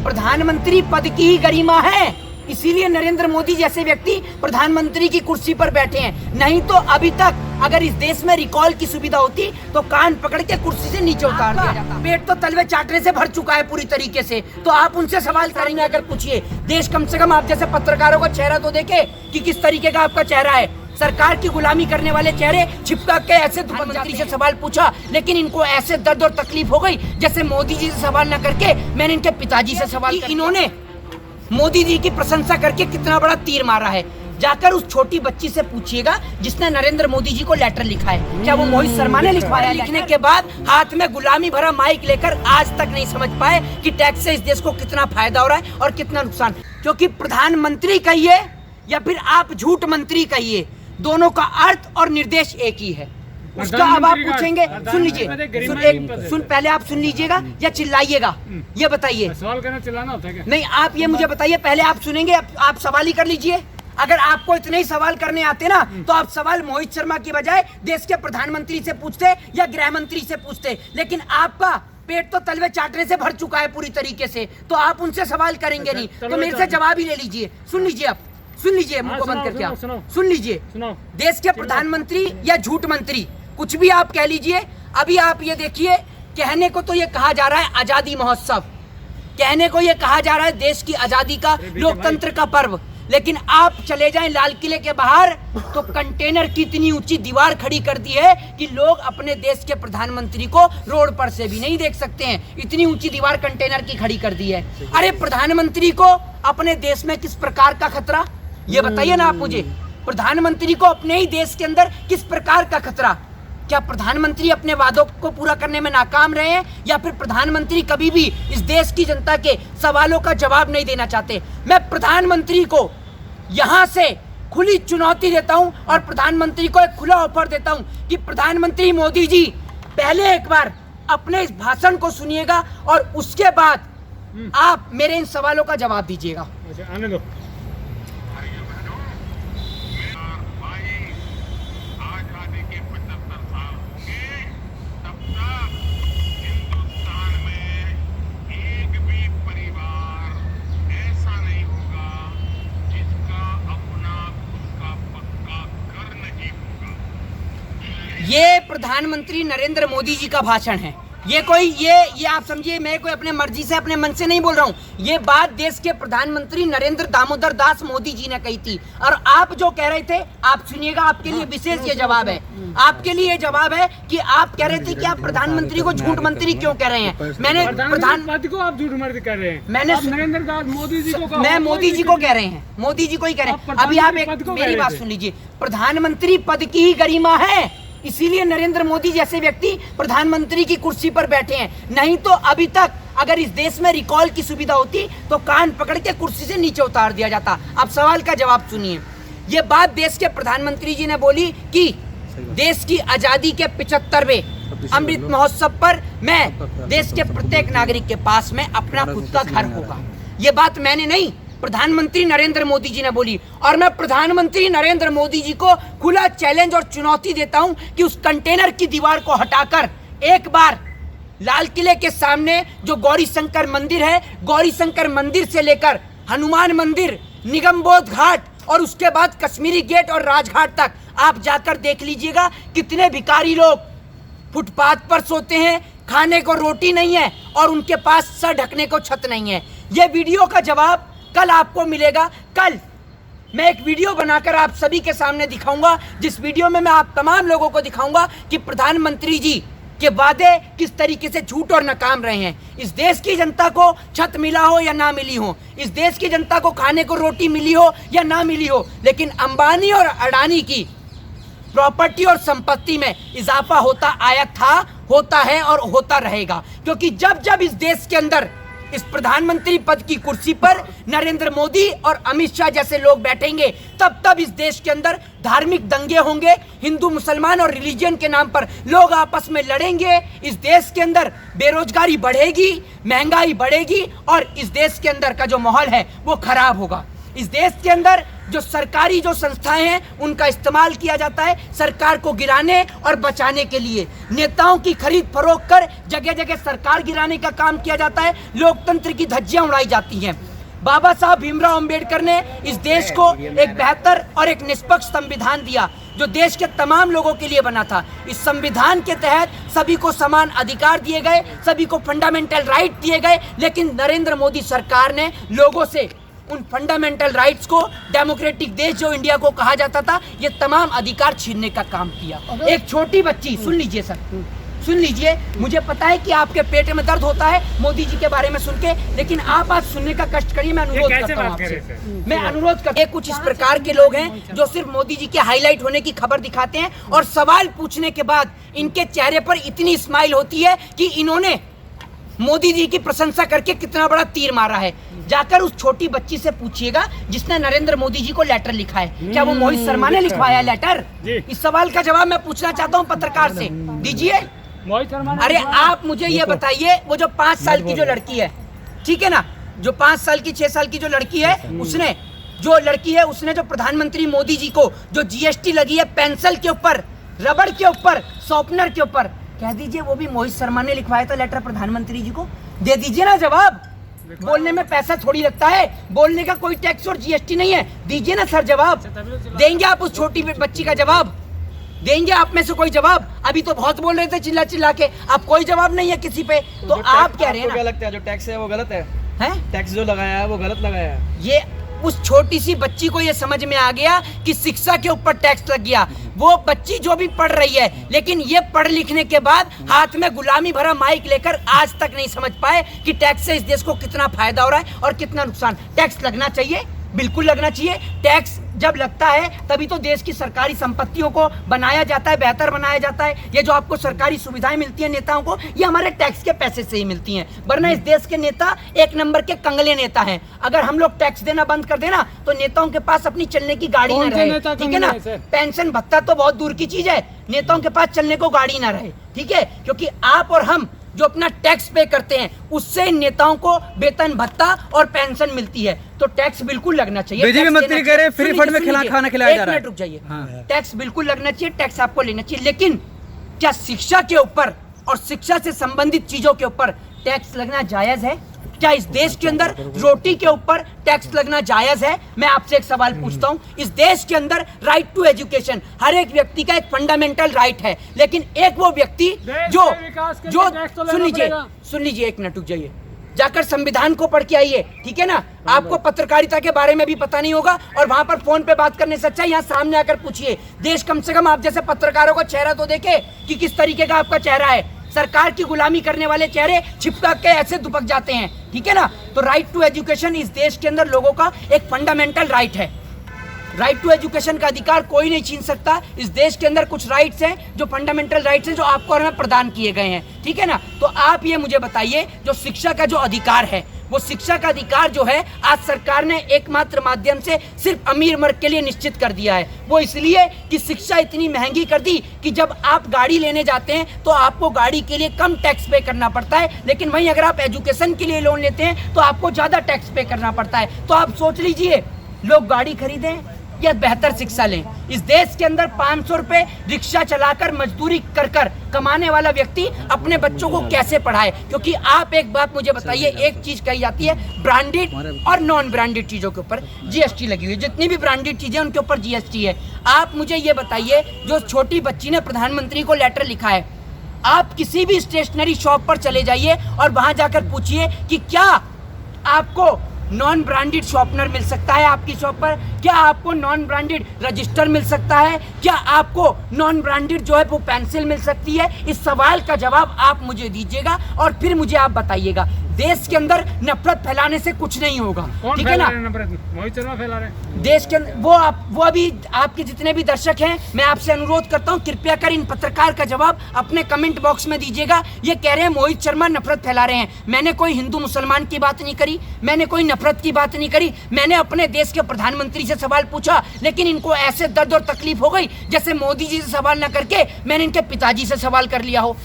प्रधानमंत्री पद की ही गरिमा है, इसीलिए नरेंद्र मोदी जैसे व्यक्ति प्रधानमंत्री की कुर्सी पर बैठे हैं। नहीं तो अभी तक अगर इस देश में रिकॉल की सुविधा होती तो कान पकड़ के कुर्सी से नीचे उतार दिया जाता। पेट तो तलवे चाटने से भर चुका है पूरी तरीके से, तो आप उनसे सवाल करेंगे अगर पूछिए। देश कम से कम आप जैसे पत्रकारों का चेहरा तो देखे कि किस तरीके का आपका चेहरा है। सरकार की गुलामी करने वाले चेहरे छिपका के ऐसे प्रधानमंत्री से सवाल पूछा, लेकिन इनको ऐसे दर्द और तकलीफ हो गई जैसे मोदी जी से सवाल न करके मैंने इनके पिताजी से सवाल। इन्होंने मोदी जी की प्रशंसा करके कितना बड़ा तीर मारा है। जाकर उस छोटी बच्ची से पूछिएगा जिसने नरेंद्र मोदी जी को लेटर लिखा है, क्या वो मोहित शर्मा ने लिखवाया? लिखने के बाद हाथ में गुलामी भरा माइक लेकर आज तक नहीं समझ पाए कि टैक्स से इस देश को कितना फायदा हो रहा है और कितना नुकसान। क्योंकि प्रधानमंत्री कहिए या फिर आप झूठ मंत्री कहिए, दोनों का अर्थ और निर्देश एक ही है। उसका अब आप पूछेंगे, सुन लीजिए, पहले आप सुन लीजिएगा या चिल्लाइएगा, ये बताइए। सवाल करना चिल्लाना होता है क्या? नहीं, आप ये मुझे बताइए, पहले आप सुनेंगे, आप सवाल ही कर लीजिए। अगर आपको इतने ही सवाल करने आते ना तो आप सवाल मोहित शर्मा की बजाय देश के प्रधानमंत्री से पूछते या गृह मंत्री से पूछते। लेकिन आपका पेट तो तलवे चाटने से भर चुका है पूरी तरीके से, तो आप उनसे सवाल करेंगे नहीं, तो मेरे से जवाब ही ले लीजिए। सुन लीजिए, आप सुन लीजिए, मुंह को बंद करके आप सुन लीजिए। देश के प्रधानमंत्री या झूठ मंत्री कुछ भी आप कह लीजिए। अभी आप ये देखिए, कहने को तो ये कहा जा रहा है आजादी महोत्सव, कहने को ये कहा जा रहा है देश की आजादी का, लोकतंत्र का पर्व, लेकिन आप चले जाएं लाल किले के बाहर तो कंटेनर की इतनी ऊंची दीवार खड़ी कर दी है कि लोग अपने देश के प्रधानमंत्री को रोड पर से भी नहीं देख सकते हैं। इतनी ऊंची दीवार कंटेनर की खड़ी कर दी है। अरे प्रधानमंत्री को अपने देश में किस प्रकार का खतरा, ये बताइए ना आप मुझे। प्रधानमंत्री को अपने ही देश के अंदर किस प्रकार का खतरा? क्या प्रधानमंत्री अपने वादों को पूरा करने में नाकाम रहे हैं या फिर प्रधानमंत्री कभी भी इस देश की जनता के सवालों का जवाब नहीं देना चाहते? मैं प्रधानमंत्री को यहां से खुली चुनौती देता हूं और प्रधानमंत्री को एक खुला ऑफर देता हूं कि प्रधानमंत्री मोदी जी पहले एक बार अपने इस भाषण को सुनिएगा और उसके बाद आप मेरे इन सवालों का जवाब दीजिएगा। आने दो। ये प्रधानमंत्री नरेंद्र मोदी जी का भाषण है। ये कोई ये आप समझिए, मैं कोई अपने मर्जी से अपने मन से नहीं बोल रहा हूँ। ये बात देश के प्रधानमंत्री नरेंद्र दामोदर दास मोदी जी ने कही थी। और आप जो कह रहे थे, आप सुनिएगा, आपके लिए विशेष ये जवाब है। आपके लिए ये जवाब है कि आप कह रहे थे कि आप प्रधानमंत्री को झूठ मंत्री क्यों कह रहे हैं। मैंने प्रधानमंत्री को आप झूठ मंत्री कह रहे हैं, मैंने नरेंद्र दास मोदी जी को, मैं मोदी जी को कह रहे हैं, मोदी जी को ही कह रहे हैं। अभी आप एक मेरी बात सुन लीजिए। प्रधानमंत्री पद की ही गरिमा है, इसीलिए नरेंद्र मोदी जैसे व्यक्ति प्रधानमंत्री की कुर्सी पर बैठे हैं। नहीं तो अभी तक अगर इस देश में रिकॉल की सुविधा होती तो कान पकड़ के कुर्सी से नीचे उतार दिया जाता। अब सवाल का जवाब सुनिए। ये बात देश के प्रधानमंत्री जी ने बोली कि देश की आजादी के 75वें अमृत महोत्सव पर मैं देश के प्रत्येक नागरिक के पास में अपना खुद का घर होगा। ये बात मैंने नहीं, प्रधानमंत्री नरेंद्र मोदी जी ने बोली। और मैं प्रधानमंत्री नरेंद्र मोदी जी को खुला चैलेंज और चुनौती देता हूं कि उस कंटेनर की दीवार को हटाकर एक बार लाल किले के सामने जो गौरी शंकर मंदिर है, गौरी शंकर मंदिर से लेकर हनुमान मंदिर, निगमबोध घाट और उसके बाद कश्मीरी गेट और राजघाट तक आप जाकर देख लीजिएगा कितने भिखारी लोग फुटपाथ पर सोते हैं, खाने को रोटी नहीं है और उनके पास सर ढकने को छत नहीं है। ये वीडियो का जवाब कल आपको मिलेगा। कल मैं एक वीडियो बनाकर आप सभी के सामने दिखाऊंगा, जिस वीडियो में मैं आप तमाम लोगों को दिखाऊंगा कि प्रधानमंत्री जी के वादे किस तरीके से झूठ और नाकाम रहे हैं। इस देश की जनता को छत मिला हो या ना मिली हो, इस देश की जनता को खाने को रोटी मिली हो या ना मिली हो, लेकिन अंबानी और अडानी की प्रॉपर्टी और संपत्ति में इजाफा होता आया था, होता है और होता रहेगा। क्योंकि जब जब इस देश के अंदर इस प्रधानमंत्री पद की कुर्सी पर नरेंद्र मोदी और अमित शाह जैसे लोग बैठेंगे, तब तब इस देश के अंदर धार्मिक दंगे होंगे, हिंदू मुसलमान और रिलीजन के नाम पर लोग आपस में लड़ेंगे। इस देश के अंदर बेरोजगारी बढ़ेगी, महंगाई बढ़ेगी और इस देश के अंदर का जो माहौल है वो खराब होगा। इस देश के अंदर जो सरकारी जो संस्थाएं हैं उनका इस्तेमाल किया जाता है सरकार को गिराने और बचाने के लिए। नेताओं की खरीद फरोख्त कर जगह जगह सरकार गिराने का काम किया जाता है, लोकतंत्र की धज्जियां उड़ाई जाती हैं। बाबा साहब भीमराव अंबेडकर ने इस देश को एक बेहतर और एक निष्पक्ष संविधान दिया जो देश के तमाम लोगों के लिए बना था। इस संविधान के तहत सभी को समान अधिकार दिए गए, सभी को फंडामेंटल राइट दिए गए, लेकिन नरेंद्र मोदी सरकार ने लोगों से उन फंडामेंटल राइट्स को, डेमोक्रेटिक देश जो इंडिया को कहा जाता था, ये तमाम अधिकार छीनने का काम किया। एक छोटी बच्ची, सुन लीजिए सर, सुन लीजिए, मुझे पता है कि आपके पेट में दर्द होता है मोदी जी के बारे में सुन के, लेकिन आप आज सुनने का कष्ट करिए। मैं अनुरोध करता हूं आपसे, मैं अनुरोध करता हूं। कुछ इस प्रकार के लोग हैं जो सिर्फ मोदी जी के हाईलाइट होने की खबर दिखाते हैं और सवाल पूछने के बाद इनके चेहरे पर इतनी स्माइल होती है कि इन्होंने मोदी जी की प्रशंसा करके कितना बड़ा तीर मारा है। जाकर उस छोटी बच्ची से पूछिएगा जिसने नरेंद्र मोदी जी को लेटर लिखा है, क्या वो मोहित शर्मा ने लिखवाया लेटर? इस सवाल का जवाब मैं पूछना चाहता हूं पत्रकार से, दीजिए। अरे आप मुझे ये बताइए, वो जो 5 साल की जो लड़की है, ठीक है ना, जो 5 साल की 6 साल की जो लड़की है, उसने जो प्रधानमंत्री मोदी जी को जो जीएसटी लगी है पेंसिल के ऊपर, रबड़ के ऊपर, शॉर्पनर के ऊपर, कह दीजिए वो भी मोहित शर्मा ने लिखवाया था लेटर प्रधानमंत्री जी को? दे दीजिए ना जवाब। बोलने में पैसा थोड़ी लगता है, बोलने का कोई टैक्स और जीएसटी नहीं है। दीजिए ना सर जवाब। देंगे आप उस छोटी बच्ची का जवाब? देंगे आप में से कोई जवाब? अभी तो बहुत बोल रहे थे चिल्ला चिल्ला के, अब कोई जवाब नहीं है किसी पे। तो आप कह रहे हैं ना, क्या लगता है जो टैक्स है वो गलत है? टैक्स जो लगाया है वो गलत लगाया है। ये उस छोटी सी बच्ची को ये समझ में आ गया कि शिक्षा के ऊपर टैक्स लग गया। वो बच्ची जो भी पढ़ रही है, लेकिन ये पढ़ लिखने के बाद हाथ में गुलामी भरा माइक लेकर आज तक नहीं समझ पाए कि टैक्स से इस देश को कितना फायदा हो रहा है और कितना नुकसान। टैक्स लगना चाहिए, बिल्कुल लगना चाहिए। टैक्स जब लगता है तभी तो देश की सरकारी संपत्तियों को बनाया जाता है, बेहतर बनाया जाता है। ये जो आपको सरकारी सुविधाएं मिलती हैं नेताओं को, ये हमारे टैक्स के पैसे से ही मिलती हैं, वरना इस देश के नेता एक नंबर के कंगले नेता हैं। अगर हम लोग टैक्स देना बंद कर देना तो नेताओं के पास अपनी चलने की गाड़ी न रहे, ठीक है ना। पेंशन भत्ता तो बहुत दूर की चीज है, नेताओं के पास चलने को गाड़ी ना रहे, ठीक है, क्योंकि आप और हम जो अपना टैक्स पे करते हैं उससे नेताओं को वेतन भत्ता और पेंशन मिलती है। तो टैक्स बिल्कुल लगना चाहिए। बीजेपी मंत्री कह रहे हैं फ्री फंड में खाना खिलाया जा रहा है। रुक जाइए, टैक्स बिल्कुल लगना चाहिए, टैक्स आपको लेना चाहिए, लेकिन क्या शिक्षा के ऊपर और शिक्षा से संबंधित चीजों के ऊपर टैक्स लगना जायज है? क्या इस देश के अंदर रोटी के ऊपर टैक्स लगना जायज है? मैं आपसे एक सवाल पूछता हूं। इस देश के अंदर राइट टू एजुकेशन हर एक व्यक्ति का एक फंडामेंटल राइट है, लेकिन एक वो व्यक्ति जो सुन लीजिए, एक मिनट रुक जाइए, जाकर संविधान को पढ़ के आइए, ठीक है ना। आपको पत्रकारिता के बारे में भी पता नहीं होगा और वहां पर फोन पे बात करने से अच्छा यहाँ सामने आकर पूछिए। देश कम से कम आप जैसे पत्रकारों का चेहरा तो देखे कि किस तरीके का आपका चेहरा है। सरकार की गुलामी करने वाले चेहरे छिपका के ऐसे दुपक जाते हैं, ठीक है ना। तो राइट टू एजुकेशन इस देश के अंदर लोगों का एक फंडामेंटल राइट है। राइट टू एजुकेशन का अधिकार कोई नहीं छीन सकता। इस देश के अंदर कुछ राइट्स हैं जो फंडामेंटल राइट्स हैं जो आपको और हमें प्रदान किए गए हैं, ठीक है ना। तो आप ये मुझे बताइए, जो शिक्षा का जो अधिकार है, वो शिक्षा का अधिकार जो है आज सरकार ने एकमात्र माध्यम से सिर्फ अमीर वर्ग के लिए निश्चित कर दिया है। वो इसलिए कि शिक्षा इतनी महंगी कर दी कि जब आप गाड़ी लेने जाते हैं तो आपको गाड़ी के लिए कम टैक्स पे करना पड़ता है, लेकिन वहीं अगर आप एजुकेशन के लिए लोन लेते हैं तो आपको ज्यादा टैक्स पे करना पड़ता है। तो आप सोच लीजिए, लोग गाड़ी खरीदें या बेहतर शिक्षा लें। इस देश के अंदर 500 रुपए रिक्शा चलाकर मजदूरी कर कर कमाने वाला व्यक्ति अपने बच्चों को कैसे पढ़ाए? क्योंकि आप एक बात मुझे बताइए, एक चीज कही जाती है, ब्रांडेड और नॉन ब्रांडेड चीजों के ऊपर जीएसटी लगी हुई है। जितनी भी ब्रांडेड चीजें उनके ऊपर जीएसटी है। आप मुझे ये बताइए, जो छोटी बच्ची ने प्रधानमंत्री को लेटर लिखा है, आप किसी भी स्टेशनरी शॉप पर चले जाइए और वहां जाकर पूछिए कि क्या आपको नॉन ब्रांडेड शॉर्पनर मिल सकता है आपकी शॉप पर? क्या आपको नॉन ब्रांडेड रजिस्टर मिल सकता है? क्या आपको नॉन ब्रांडेड जो है वो पेंसिल मिल सकती है? इस सवाल का जवाब आप मुझे दीजिएगा और फिर मुझे आप बताइएगा। देश के अंदर नफरत फैलाने से कुछ नहीं होगा, ठीक है ना। मोहित शर्मा फैला रहे देश के वो अभी आपके जितने भी दर्शक हैं, मैं आपसे अनुरोध करता हूं, कृपया कर इन पत्रकार का जवाब अपने कमेंट बॉक्स में दीजिएगा। ये कह रहे हैं मोहित शर्मा नफरत फैला रहे हैं। मैंने कोई हिंदू मुसलमान की बात नहीं करी, मैंने कोई नफरत की बात नहीं करी। मैंने अपने देश के प्रधानमंत्री से सवाल पूछा, लेकिन इनको ऐसे दर्द और तकलीफ हो गई जैसे मोदी जी से सवाल न करके मैंने इनके पिताजी से सवाल कर लिया हो।